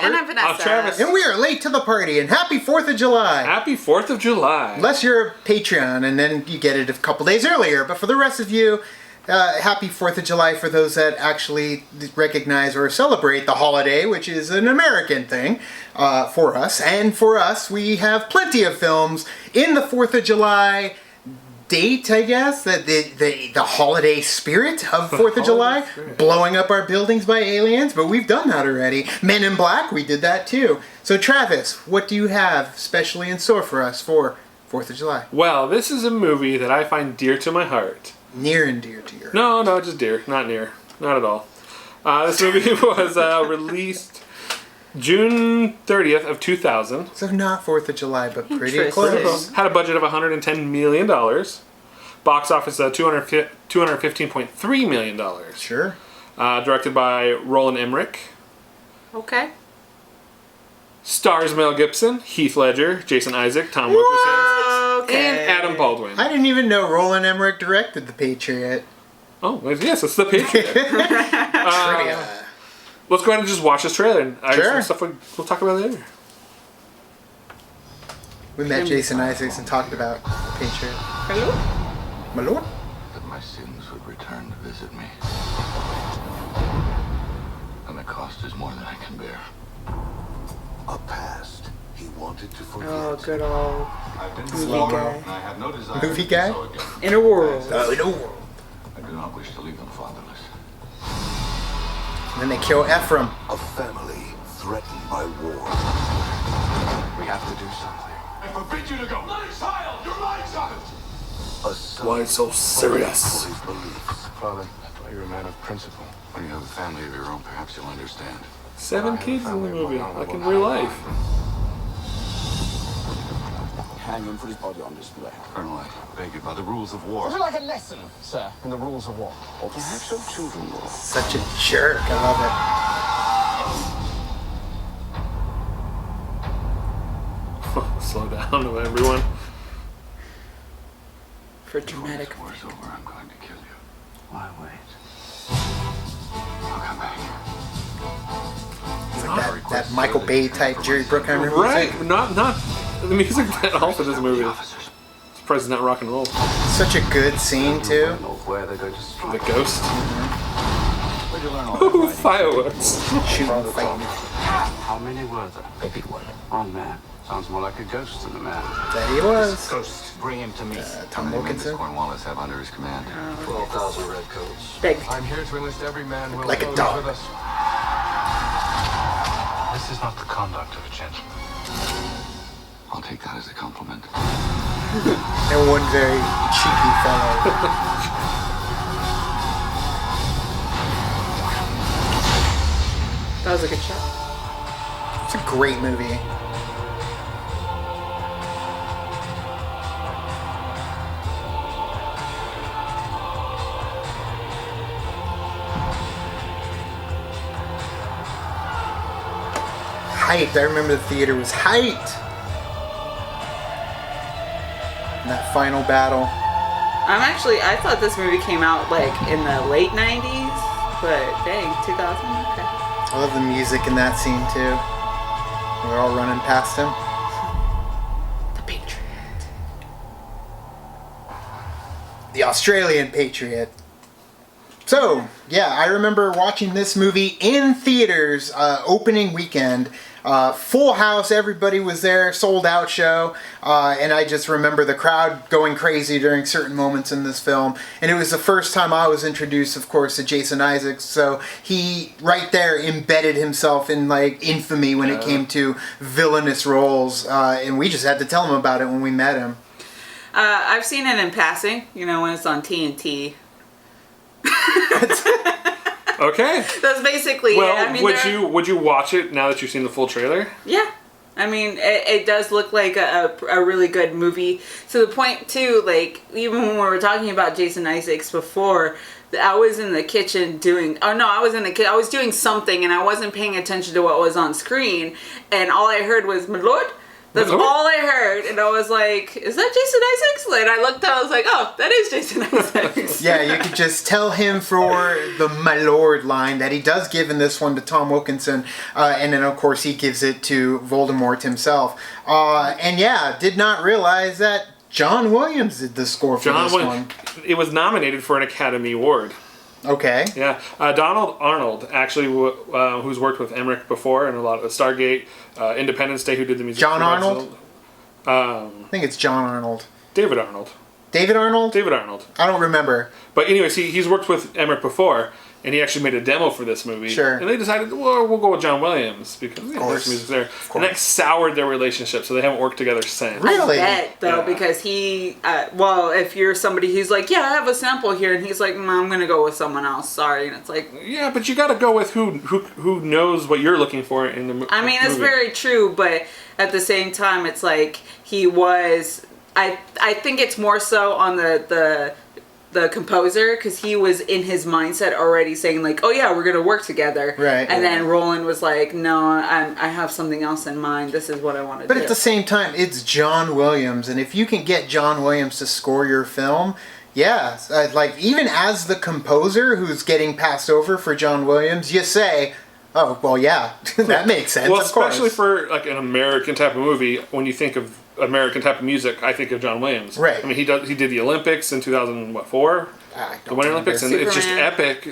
And I'm Vanessa. I'm Travis. And we are late to the party, and happy 4th of July. Happy 4th of July. Unless you're a Patreon, and then you get it a couple days earlier. But for the rest of you, happy 4th of July for those that actually recognize or celebrate the holiday, which is an American thing for us. And for us, we have plenty of films in the 4th of July date, I guess, the holiday spirit of 4th of July, blowing up our buildings by aliens, but we've done that already. Men in Black, we did that too. So Travis, what do you have specially in store for us for 4th of July? Well, this is a movie that I find dear to my heart. Near and dear to your heart. No, just dear, not near. Not at all. This movie was released June 30th of 2000. So not 4th of July, but pretty close. Had a budget of $110 million. Box office $215.3 million. Sure. Directed by Roland Emmerich. Okay. Stars Mel Gibson, Heath Ledger, Jason Isaac, Tom Wilkinson, and Adam Baldwin. I didn't even know Roland Emmerich directed The Patriot. Oh, yes, it's The Patriot. Trivia. Let's go ahead and just watch this trailer, and sure. some stuff we'll talk about later. We met Jason Isaacs and talked about The Patriot. Hello? My lord? That my sins would return to visit me. And the cost is more than I can bear. A past he wanted to forget. Oh, good old movie guy. I have no desire movie guy? In a world. Oh, in a world. I do not wish to leave them fatherless. And then they kill Ephraim. A family threatened by war. We have to do something. I forbid you to go. My child! You're my child! A son Why so serious? for his beliefs. Father, I thought you were a man of principle. When you have a family of your own, perhaps you'll understand. 7 kids in the movie, like in real life. Hang him, put his body on display. Colonel, I beg you, by the rules of war. Was it like a lesson, sir, in the rules of war? Or perhaps your children will. Such a jerk. I love it. Slow down, everyone. For dramatic. When war's over, I'm going to kill you. Why wait? I'll come back. It's like that Michael Bay type Jerry Bruckheimer music. Right, not the music that also this movie. Surprised it's not rock and roll. Such a good scene too. Where they're going to strike. The ghost. Where'd you learn all Ooh, that? fireworks. Shooting, fighting. How many were there? Maybe one. One man. Sounds more like a ghost than a man. That he was. Ghost, bring him to me. Tom How many men does Wilkinson. Cornwallis have under his command? 12,000 redcoats. Big. I'm here to enlist every man who will Like a go dog. with us. This is not the conduct of a gentleman. I'll take that as a compliment. And one very cheeky fellow. That was a good shot. It's a great movie. Hyped. I remember the theater was hyped. And that final battle. I thought this movie came out like in the late 90s, but dang, 2000? Okay. I love the music in that scene too. We're all running past him. The Patriot. The Australian Patriot. So, yeah, I remember watching this movie in theaters opening weekend. Full house, everybody was there, sold out show. And I just remember the crowd going crazy during certain moments in this film. And it was the first time I was introduced, of course, to Jason Isaacs. So he, right there, embedded himself in, like, infamy when it came to villainous roles. And we just had to tell him about it when we met him. I've seen it in passing, when it's on TNT. Okay. That's basically Well, it. I mean, would you watch it now that you've seen the full trailer? Yeah. I mean, it does look like a really good movie. To the point, too, like, even when we were talking about Jason Isaacs before, I was in the kitchen I was doing something and I wasn't paying attention to what was on screen, and all I heard was, "My lord?" That's all I heard, and I was like, is that Jason Isaacs? And I looked up, I was like, oh, that is Jason Isaacs. Yeah, you could just tell him for the "my lord" line that he does give in this one to Tom Wilkinson, and then of course he gives it to Voldemort himself. And yeah, did not realize that John Williams did the score for this one. It was nominated for an Academy Award. Okay. Yeah, Donald Arnold, actually, who's worked with Emmerich before and a lot of Stargate, Independence Day, who did the music. John Arnold? I think it's John Arnold. David Arnold. David Arnold? David Arnold. I don't remember. But anyways, he's worked with Emmerich before, and he actually made a demo for this movie. Sure. And they decided, well, we'll go with John Williams because there's music there. And that soured their relationship, so they haven't worked together since. Really? I bet, though, because if you're somebody who's like, yeah, I have a sample here, and he's like, I'm going to go with someone else, sorry. And it's like... Yeah, but you got to go with who knows what you're looking for in the movie. I mean, it's very true, but at the same time, it's like he was... I think it's more so on the composer, because he was in his mindset already saying like, oh yeah, we're gonna work together, right? And then Roland was like, no, I have something else in mind, this is what I want to do. But at the same time, it's John Williams, and if you can get John Williams to score your film, yeah, like even as the composer who's getting passed over for John Williams, you say, oh well, yeah, that makes sense. Well, of course. especially for like an American type of movie, when you think of American type of music, I think of John Williams. Right. I mean, he did the Olympics in 2004, the Winter Olympics, and it's just epic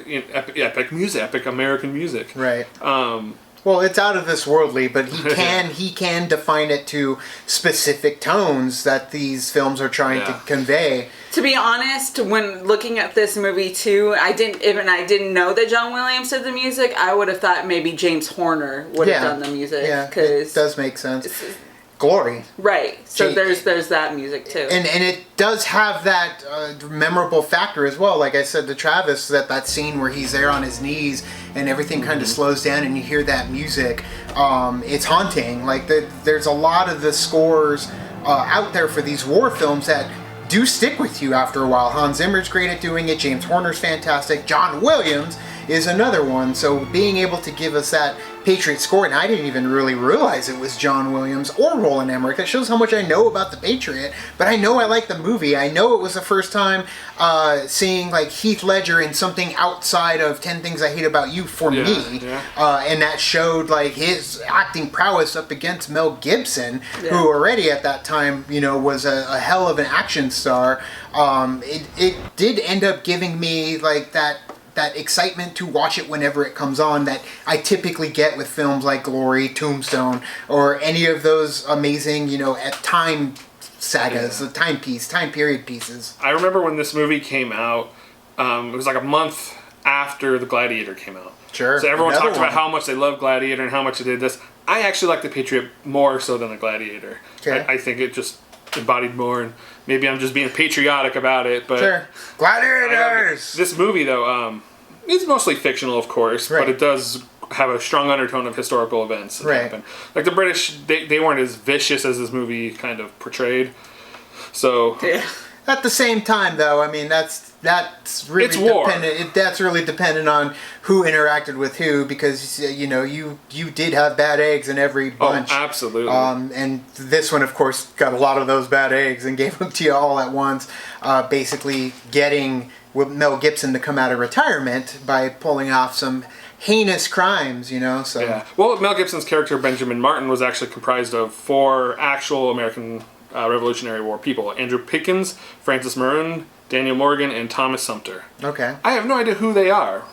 music, epic American music. Right. Well, it's out of this worldly, but he can define it to specific tones that these films are trying to convey. To be honest, when looking at this movie too, I didn't know that John Williams did the music. I would have thought maybe James Horner would have done the music. Yeah, it does make sense. Glory. Right. So there's that music too. And it does have that memorable factor as well. Like I said to Travis, that scene where he's there on his knees and everything kind of slows down and you hear that music. It's haunting. Like there's a lot of the scores out there for these war films that do stick with you after a while. Hans Zimmer's great at doing it. James Horner's fantastic. John Williams is another one. So being able to give us that Patriot score, and I didn't even really realize it was John Williams or Roland Emmerich. That shows how much I know about the Patriot, but I know I like the movie. I know it was the first time seeing like Heath Ledger in something outside of 10 Things I Hate About You for me. Yeah. And that showed like his acting prowess up against Mel Gibson, who already at that time, was a hell of an action star. It did end up giving me like that excitement to watch it whenever it comes on that I typically get with films like Glory, Tombstone, or any of those amazing, at time sagas, the time period pieces. I remember when this movie came out, it was like a month after The Gladiator came out. Sure. So everyone talked about how much they love Gladiator and how much they did this. I actually like The Patriot more so than The Gladiator. Okay. I think it just embodied more, and maybe I'm just being patriotic about it, but sure. Gladiators! This movie though, it's mostly fictional of course, but it does have a strong undertone of historical events that happen. Like the British, they weren't as vicious as this movie kind of portrayed. So at the same time though, I mean that's really it's war. Dependent. That's really dependent on who interacted with who, because you did have bad eggs in every bunch. Oh, absolutely. And this one, of course, got a lot of those bad eggs and gave them to you all at once. Basically, getting Mel Gibson to come out of retirement by pulling off some heinous crimes. So yeah. Well, Mel Gibson's character Benjamin Martin was actually comprised of 4 actual American Revolutionary War people: Andrew Pickens, Francis Maroon, Daniel Morgan, and Thomas Sumter. Okay. I have no idea who they are,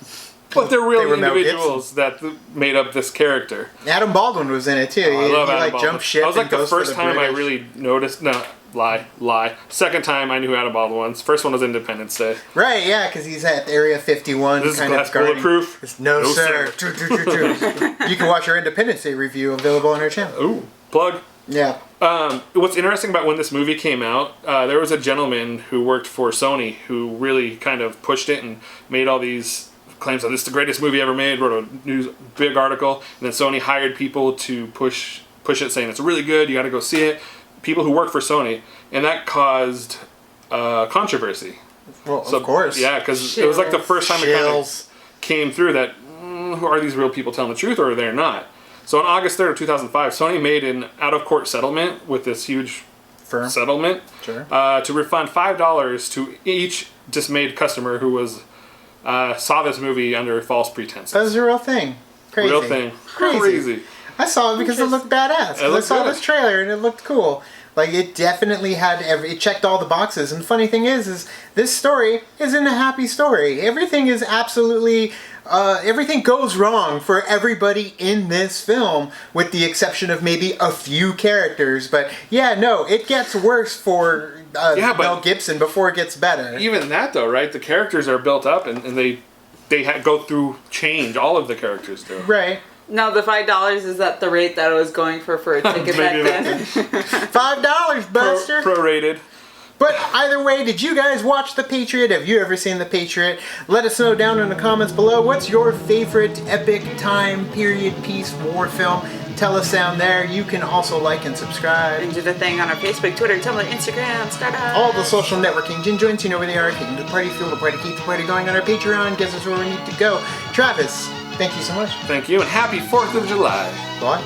but they're real individuals that made up this character. Adam Baldwin was in it too. I love Adam Baldwin. Jumped ship. That was like the first time I British. really noticed. No, lie. Second time I knew who Adam Baldwin was. First one was Independence Day. Right, yeah, because he's at Area 51. This is kind glass of guarding. bulletproof. No, sir. You can watch our Independence Day review available on our channel. Ooh, plug. Yeah. What's interesting about when this movie came out, there was a gentleman who worked for Sony who really kind of pushed it and made all these claims that this is the greatest movie ever made, wrote a big article, and then Sony hired people to push push it, saying it's really good. You got to go see it. People who work for Sony, and that caused controversy. Well, of course. Yeah, because it was like the first time it kind Shills. of came through that are these real people telling the truth or are they not? So on August 3rd of 2005, Sony made an out-of-court settlement with this huge Firm. settlement Sure. to refund $5 to each dismayed customer who was saw this movie under false pretenses. That was a real thing. Crazy. Real thing. Crazy. I saw it because it looked badass. 'Cause I looked saw good. this trailer and it looked cool. Like, it definitely had it checked all the boxes. And the funny thing is this story isn't a happy story. Everything is absolutely everything goes wrong for everybody in this film, with the exception of maybe a few characters. But yeah, no, it gets worse for Mel Gibson before it gets better. Even that though, right? The characters are built up and they go through change. All of the characters do. Right. No, the $5 is at the rate that I was going for a ticket back then. $5, Buster. Prorated. But either way, did you guys watch The Patriot? Have you ever seen The Patriot? Let us know down in the comments below. What's your favorite epic time period piece war film? Tell us down there. You can also like and subscribe. And do the thing on our Facebook, Twitter, Tumblr, Instagram, Stardust. All the social networking. Jin joins, you know where they are. Taking the party, fuel the party, keep the party going on our Patreon. Guess us where we need to go. Travis, thank you so much. Thank you, and happy 4th of July. Bye.